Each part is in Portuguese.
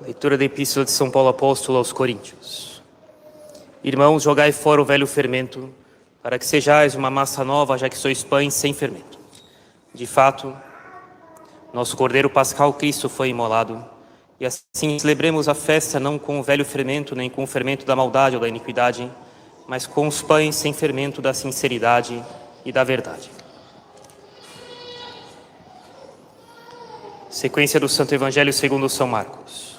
Leitura da Epístola de São Paulo Apóstolo aos Coríntios. Irmãos, jogai fora o velho fermento, para que sejais uma massa nova, já que sois pães sem fermento. De fato, nosso Cordeiro Pascal Cristo foi imolado, e assim celebremos a festa não com o velho fermento, nem com o fermento da maldade ou da iniquidade, mas com os pães sem fermento da sinceridade e da verdade. Sequência do Santo Evangelho segundo São Marcos.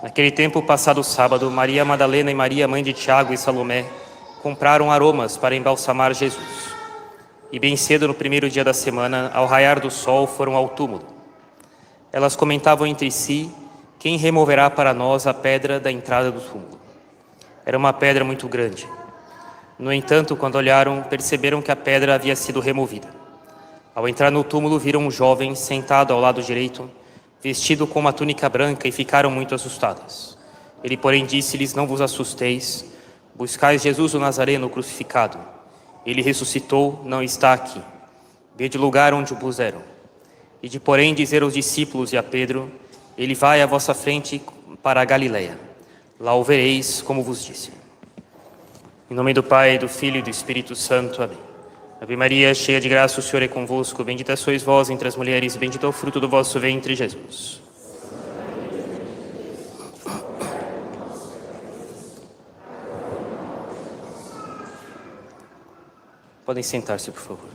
Naquele tempo, passado o sábado, Maria Madalena e Maria, mãe de Tiago e Salomé, compraram aromas para embalsamar Jesus. E bem cedo, no primeiro dia da semana, ao raiar do sol, foram ao túmulo. Elas comentavam entre si: quem removerá para nós a pedra da entrada do túmulo? Era uma pedra muito grande. No entanto, quando olharam, perceberam que a pedra havia sido removida. Ao entrar no túmulo, viram um jovem sentado ao lado direito, vestido com uma túnica branca, e ficaram muito assustadas. Ele, porém, disse-lhes: não vos assusteis, buscais Jesus o Nazareno crucificado. Ele ressuscitou, não está aqui. Vede o lugar onde o puseram. E de, porém, dizer aos discípulos e a Pedro: ele vai à vossa frente para a Galileia. Lá o vereis, como vos disse. Em nome do Pai, do Filho e do Espírito Santo. Amém. Ave Maria, cheia de graça, o Senhor é convosco. Bendita sois vós entre as mulheres, bendito é o fruto do vosso ventre, Jesus. Podem sentar-se, por favor.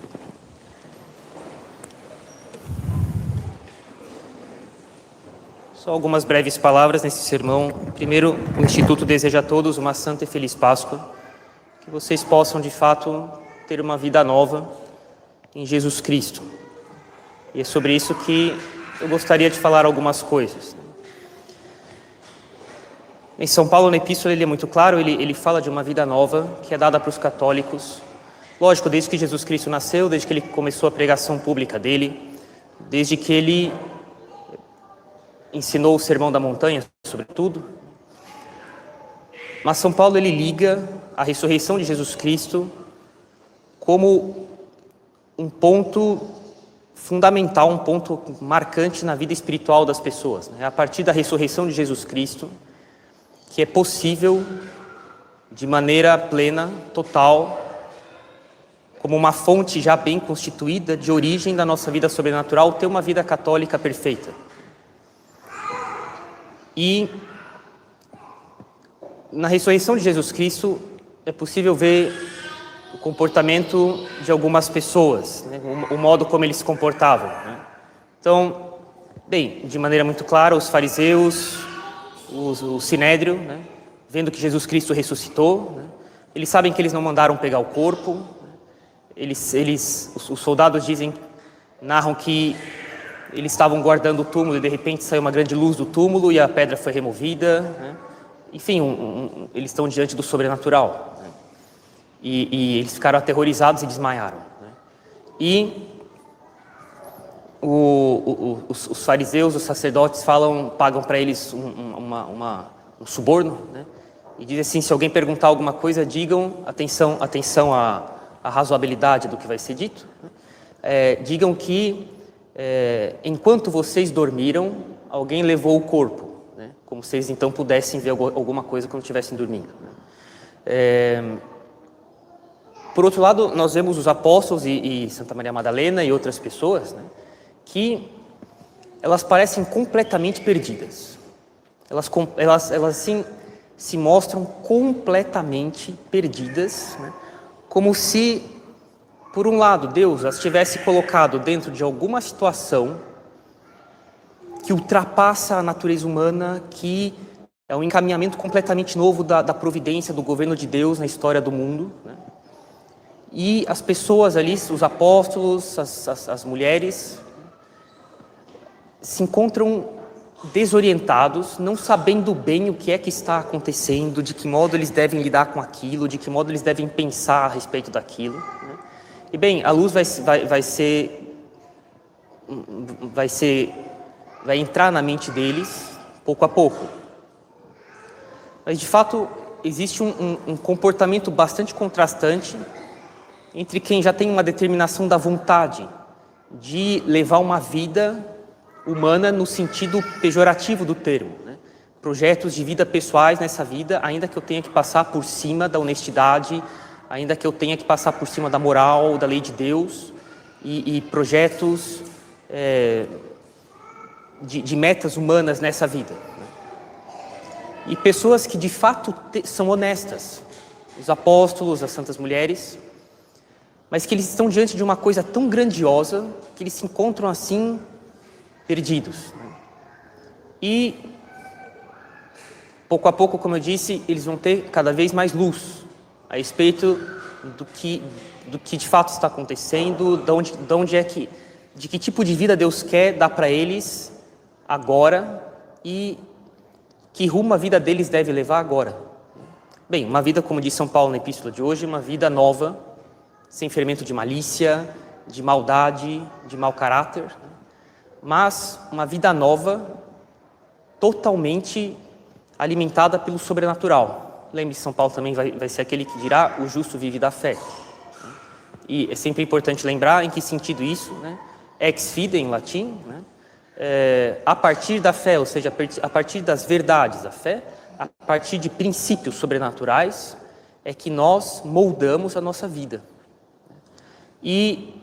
Só algumas breves palavras nesse sermão. Primeiro, o Instituto deseja a todos uma santa e feliz Páscoa. Que vocês possam, de fato, ter uma vida nova em Jesus Cristo. E é sobre isso que eu gostaria de falar algumas coisas. Em São Paulo, na Epístola, ele é muito claro, ele fala de uma vida nova que é dada para os católicos. Lógico, desde que Jesus Cristo nasceu, desde que ele começou a pregação pública dele, desde que ele ensinou o Sermão da Montanha, sobretudo. Mas São Paulo, ele liga a ressurreição de Jesus Cristo como um ponto fundamental, um ponto marcante na vida espiritual das pessoas. É a partir da ressurreição de Jesus Cristo que é possível, de maneira plena, total, como uma fonte já bem constituída de origem da nossa vida sobrenatural, ter uma vida católica perfeita. E na ressurreição de Jesus Cristo é possível ver o comportamento de algumas pessoas, né? O modo como eles se comportavam, né? Então, bem, de maneira muito clara, os fariseus, o sinédrio, né? Vendo que Jesus Cristo ressuscitou, né? Eles sabem que eles não mandaram pegar o corpo, né? Os soldados narram que eles estavam guardando o túmulo e de repente saiu uma grande luz do túmulo e a pedra foi removida, né? Enfim, eles estão diante do sobrenatural, né? E eles ficaram aterrorizados e desmaiaram, né? E os fariseus, os sacerdotes pagam para eles um suborno, né? E dizem assim: se alguém perguntar alguma coisa, digam, atenção à razoabilidade do que vai ser dito, né? Digam que enquanto vocês dormiram, alguém levou o corpo, né? Como se eles então pudessem ver alguma coisa quando estivessem dormindo, né? Por outro lado, nós vemos os apóstolos e Santa Maria Madalena e outras pessoas, né, que elas parecem completamente perdidas. Elas assim, se mostram completamente perdidas, né, como se, por um lado, Deus as tivesse colocado dentro de alguma situação que ultrapassa a natureza humana, que é um encaminhamento completamente novo da providência, do governo de Deus na história do mundo, né? E as pessoas ali, os apóstolos, as mulheres, se encontram desorientados, não sabendo bem o que é que está acontecendo, de que modo eles devem lidar com aquilo, de que modo eles devem pensar a respeito daquilo, né? E bem, a luz vai entrar na mente deles pouco a pouco. Mas de fato existe um comportamento bastante contrastante entre quem já tem uma determinação da vontade de levar uma vida humana no sentido pejorativo do termo, né? projetos de vida pessoais nessa vida, ainda que eu tenha que passar por cima da honestidade, ainda que eu tenha que passar por cima da moral, da lei de Deus, e projetos de metas humanas nessa vida. E pessoas que de fato são honestas, os apóstolos, as santas mulheres, mas que eles estão diante de uma coisa tão grandiosa que eles se encontram assim perdidos. E pouco a pouco, como eu disse, eles vão ter cada vez mais luz a respeito do que de fato está acontecendo, de que tipo de vida Deus quer dar para eles agora e que rumo a vida deles deve levar agora. Bem, uma vida, como diz São Paulo na epístola de hoje, uma vida nova, sem fermento de malícia, de maldade, de mau caráter, mas uma vida nova, totalmente alimentada pelo sobrenatural. Lembre-se, São Paulo também vai ser aquele que dirá: o justo vive da fé. E é sempre importante lembrar em que sentido isso, né? Ex fide em latim, né? A partir da fé, ou seja, a partir das verdades da fé, a partir de princípios sobrenaturais, é que nós moldamos a nossa vida. E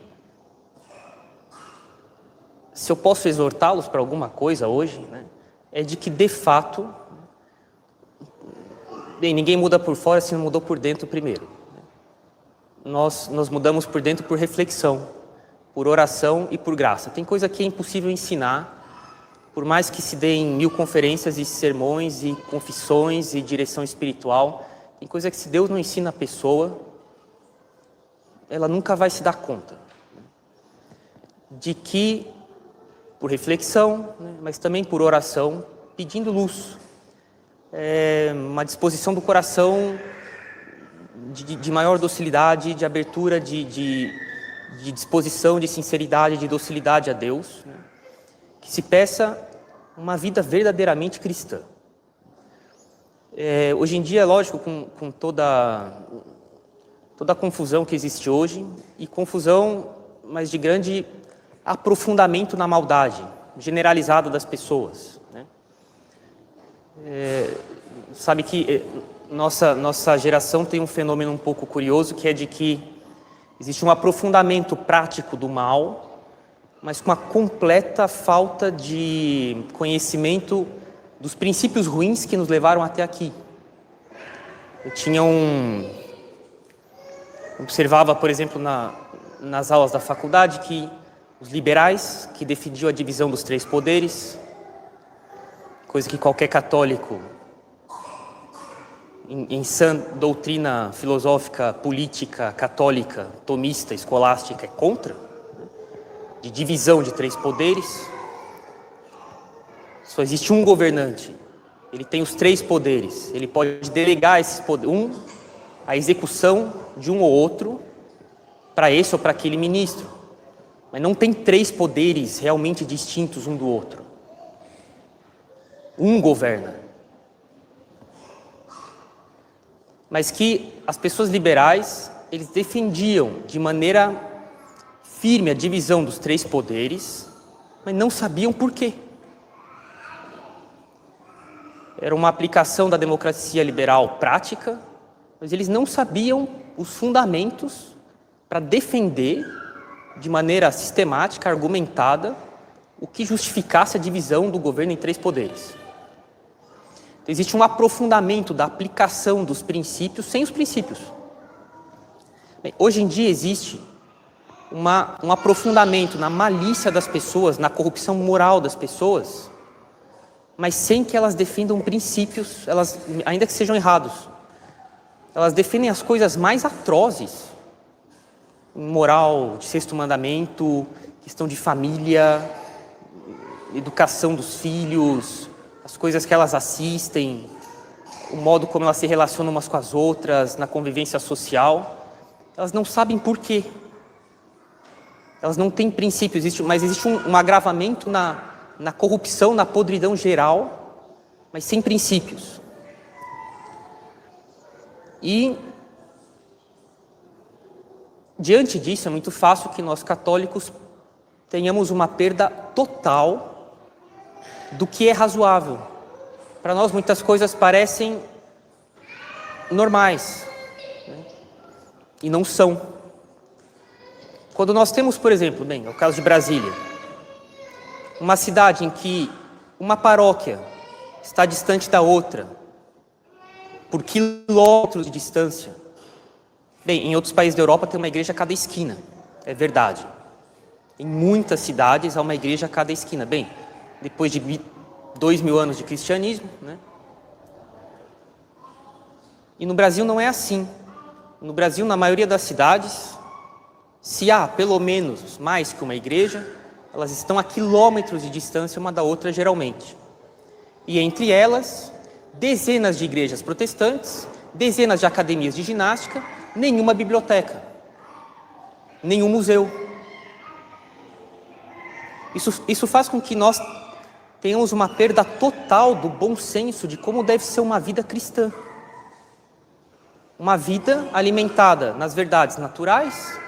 se eu posso exortá-los para alguma coisa hoje, né, é de que, de fato, bem, ninguém muda por fora se não mudou por dentro primeiro. Nós mudamos por dentro por reflexão, por oração e por graça. Tem coisa que é impossível ensinar, por mais que se deem 1000 conferências e sermões e confissões e direção espiritual. Tem coisa que, se Deus não ensina a pessoa, ela nunca vai se dar conta de que, por reflexão, né, mas também por oração, pedindo luz, uma disposição do coração de maior docilidade, de abertura, de disposição, de sinceridade, de docilidade a Deus, né, que se peça uma vida verdadeiramente cristã. Hoje em dia, lógico, com toda a confusão que existe hoje, e confusão, mas de grande aprofundamento na maldade generalizada das pessoas, né? Sabe que nossa geração tem um fenômeno um pouco curioso, que é de que existe um aprofundamento prático do mal, mas com uma completa falta de conhecimento dos princípios ruins que nos levaram até aqui. Observava, por exemplo, nas aulas da faculdade, que os liberais, que defendiam a divisão dos 3 poderes, coisa que qualquer católico, em sã doutrina filosófica, política, católica, tomista, escolástica, é contra, de divisão de 3 poderes. Só existe um governante, ele tem os 3 poderes, ele pode delegar esses poderes, a execução de um ou outro para esse ou para aquele ministro, mas não tem 3 poderes realmente distintos um do outro. Um governa. Mas que as pessoas liberais, eles defendiam de maneira firme a divisão dos 3 poderes, mas não sabiam por quê. Era uma aplicação da democracia liberal prática, mas eles não sabiam os fundamentos para defender de maneira sistemática, argumentada, o que justificasse a divisão do governo em 3 poderes. Então, existe um aprofundamento da aplicação dos princípios sem os princípios. Bem, hoje em dia existe um aprofundamento na malícia das pessoas, na corrupção moral das pessoas, mas sem que elas defendam princípios, ainda que sejam errados. Elas defendem as coisas mais atrozes, moral, de 6º mandamento, questão de família, educação dos filhos, as coisas que elas assistem, o modo como elas se relacionam umas com as outras, na convivência social. Elas não sabem por quê. Elas não têm princípios, mas existe um agravamento na corrupção, na podridão geral, mas sem princípios. E, diante disso, é muito fácil que nós católicos tenhamos uma perda total do que é razoável para nós muitas coisas parecem normais, né? E não são. Quando nós temos, por exemplo, é o caso de Brasília, uma cidade em que uma paróquia está distante da outra, por quilômetros de distância. Bem, em outros países da Europa tem uma igreja a cada esquina, é verdade. Em muitas cidades há uma igreja a cada esquina. Bem, depois de 2000 anos de cristianismo, né? E no Brasil não é assim. No Brasil, na maioria das cidades, se há pelo menos mais que uma igreja, elas estão a quilômetros de distância uma da outra geralmente. E entre elas, dezenas de igrejas protestantes, dezenas de academias de ginástica, nenhuma biblioteca, nenhum museu. Isso faz com que nós tenhamos uma perda total do bom senso de como deve ser uma vida cristã. Uma vida alimentada nas verdades naturais,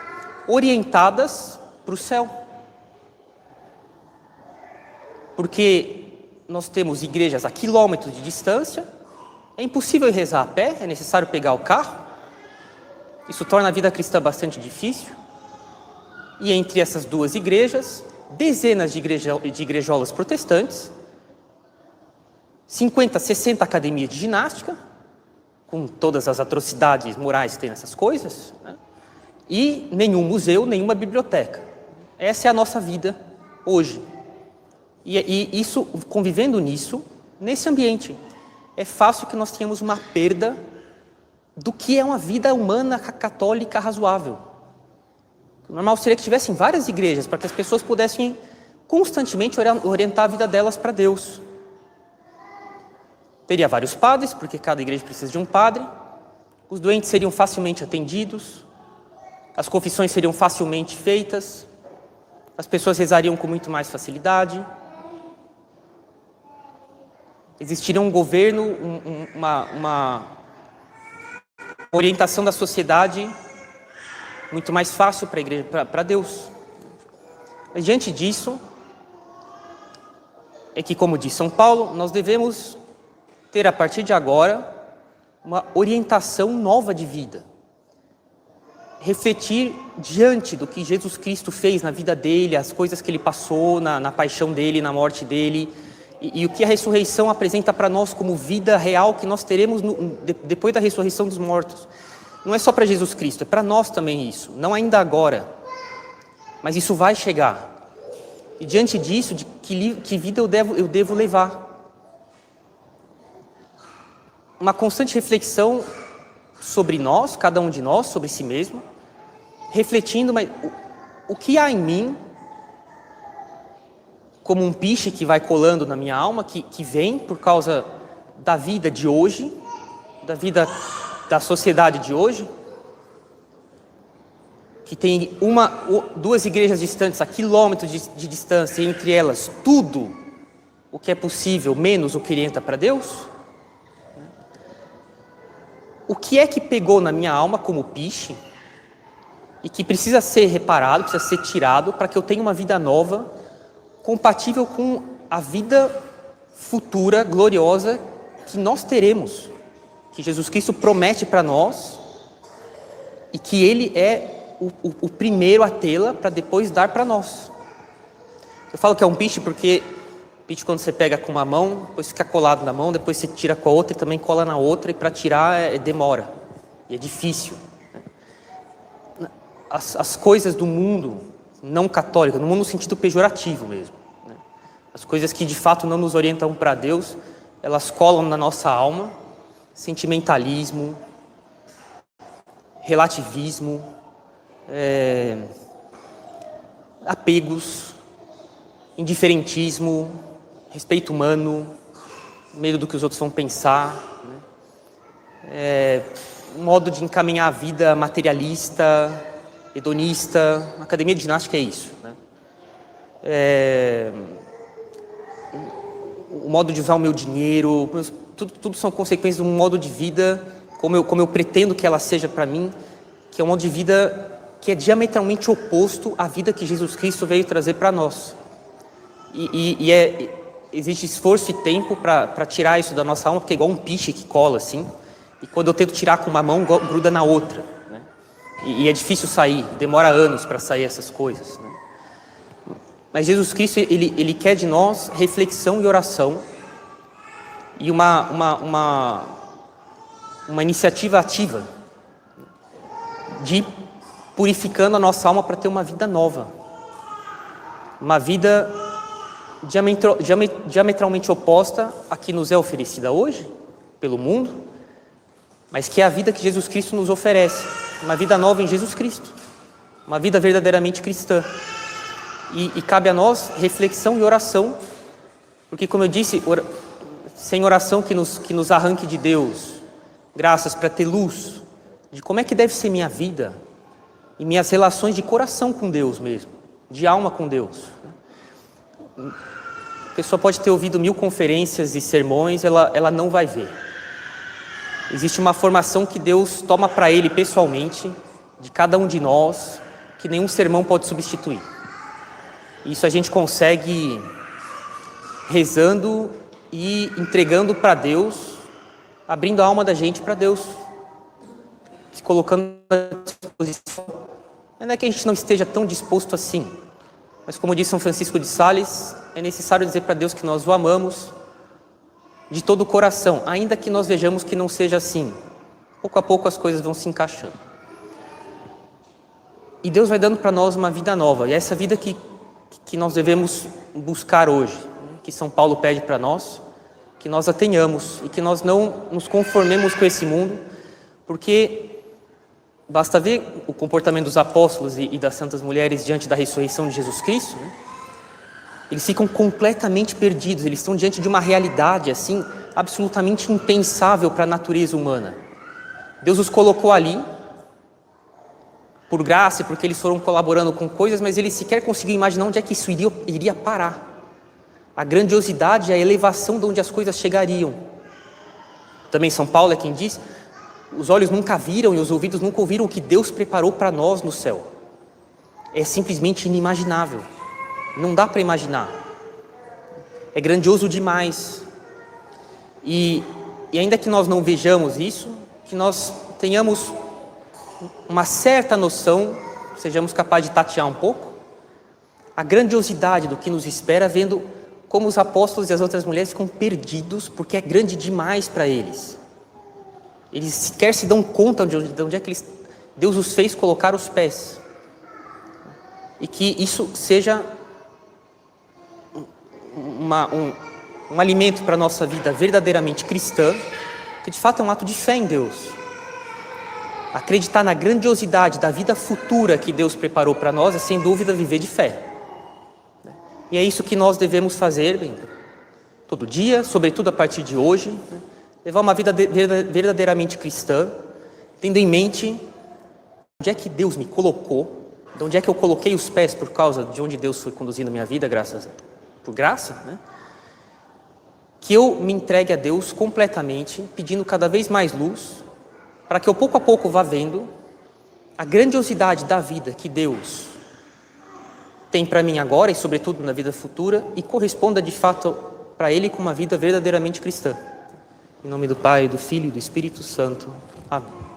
orientadas para o céu. Porque nós temos igrejas a quilômetros de distância, é impossível rezar a pé, é necessário pegar o carro. Isso torna a vida cristã bastante difícil. E entre essas duas igrejas, dezenas de igrejolas protestantes, 50, 60 academias de ginástica, com todas as atrocidades morais que tem nessas coisas, né? E nenhum museu, nenhuma biblioteca. Essa é a nossa vida hoje. E isso, convivendo nisso, nesse ambiente, é fácil que nós tenhamos uma perda do que é uma vida humana católica razoável. O normal seria que tivessem várias igrejas para que as pessoas pudessem constantemente orientar a vida delas para Deus. Teria vários padres, porque cada igreja precisa de um padre. Os doentes seriam facilmente atendidos. As confissões seriam facilmente feitas. As pessoas rezariam com muito mais facilidade. Existiria um governo, uma orientação da sociedade muito mais fácil para a igreja, para Deus. Mas diante disso, é que, como diz São Paulo, nós devemos ter a partir de agora uma orientação nova de vida. Refletir diante do que Jesus Cristo fez na vida dele, as coisas que ele passou na paixão dele, na morte dele, e o que a ressurreição apresenta para nós como vida real que nós teremos depois da ressurreição dos mortos. Não é só para Jesus Cristo, é para nós também isso. Não ainda agora, mas isso vai chegar. E diante disso, de que vida eu devo levar? Uma constante reflexão sobre nós, cada um de nós, sobre si mesmo, refletindo, mas o que há em mim, como um piche que vai colando na minha alma, que vem por causa da vida de hoje, da vida da sociedade de hoje, que tem duas igrejas distantes, a quilômetros de distância, entre elas tudo o que é possível, menos o que orienta para Deus. O que é que pegou na minha alma como piche e que precisa ser reparado, precisa ser tirado para que eu tenha uma vida nova, compatível com a vida futura, gloriosa, que nós teremos, que Jesus Cristo promete para nós e que Ele é o primeiro a tê-la para depois dar para nós. Eu falo que é um piche porque piche quando você pega com uma mão, depois fica colado na mão, depois você tira com a outra e também cola na outra, e para tirar demora, e é difícil. As coisas do mundo não católico, no mundo no sentido pejorativo mesmo, né? As coisas que de fato não nos orientam para Deus, elas colam na nossa alma, sentimentalismo, relativismo, apegos, indiferentismo, respeito humano, medo do que os outros vão pensar, né? Um modo de encaminhar a vida materialista, hedonista. A academia de ginástica é isso, né? O modo de usar o meu dinheiro, tudo são consequências de um modo de vida, como eu pretendo que ela seja para mim, que é um modo de vida que é diametralmente oposto à vida que Jesus Cristo veio trazer para nós. existe esforço e tempo para tirar isso da nossa alma, porque é igual um piche que cola assim, e quando eu tento tirar com uma mão, gruda na outra, né? E é difícil sair, demora anos para sair essas coisas, né? Mas Jesus Cristo, ele quer de nós reflexão e oração, e uma iniciativa ativa de purificando a nossa alma para ter uma vida nova, uma vida diametralmente oposta à que nos é oferecida hoje pelo mundo, mas que é a vida que Jesus Cristo nos oferece, uma vida nova em Jesus Cristo, uma vida verdadeiramente cristã. E cabe a nós reflexão e oração, porque, como eu disse, sem oração que nos arranque de Deus graças para ter luz de como é que deve ser minha vida e minhas relações de coração com Deus mesmo, de alma com Deus. A pessoa pode ter ouvido 1000 conferências e sermões, ela não vai ver. Existe uma formação que Deus toma para Ele pessoalmente, de cada um de nós, que nenhum sermão pode substituir. Isso a gente consegue rezando e entregando para Deus, abrindo a alma da gente para Deus, se colocando à disposição. Não é que a gente não esteja tão disposto assim, mas como diz São Francisco de Sales, é necessário dizer para Deus que nós o amamos de todo o coração, ainda que nós vejamos que não seja assim. Pouco a pouco as coisas vão se encaixando. E Deus vai dando para nós uma vida nova, e é essa vida que nós devemos buscar hoje, que São Paulo pede para nós, que nós a tenhamos e que nós não nos conformemos com esse mundo, porque basta ver o comportamento dos apóstolos e das santas mulheres diante da ressurreição de Jesus Cristo, né? Eles ficam completamente perdidos, eles estão diante de uma realidade assim, absolutamente impensável para a natureza humana. Deus os colocou ali, por graça, porque eles foram colaborando com coisas, mas eles sequer conseguiam imaginar onde é que isso iria parar. A grandiosidade e a elevação de onde as coisas chegariam. Também São Paulo é quem diz, os olhos nunca viram e os ouvidos nunca ouviram o que Deus preparou para nós no céu. É simplesmente inimaginável. Não dá para imaginar. É grandioso demais. E ainda que nós não vejamos isso, que nós tenhamos uma certa noção, sejamos capazes de tatear um pouco, a grandiosidade do que nos espera, vendo como os apóstolos e as outras mulheres ficam perdidos, porque é grande demais para eles. Eles sequer se dão conta de onde é que Deus os fez colocar os pés. E que isso seja um alimento para a nossa vida verdadeiramente cristã, que de fato é um ato de fé em Deus. Acreditar na grandiosidade da vida futura que Deus preparou para nós é, sem dúvida, viver de fé. E é isso que nós devemos fazer todo dia, sobretudo a partir de hoje, né? Levar uma vida verdadeiramente cristã, tendo em mente onde é que Deus me colocou, de onde é que eu coloquei os pés por causa de onde Deus foi conduzindo a minha vida, por graça, né? Que eu me entregue a Deus completamente, pedindo cada vez mais luz, para que eu pouco a pouco vá vendo a grandiosidade da vida que Deus tem para mim agora e sobretudo na vida futura, e corresponda de fato para Ele com uma vida verdadeiramente cristã. Em nome do Pai, do Filho e do Espírito Santo. Amém.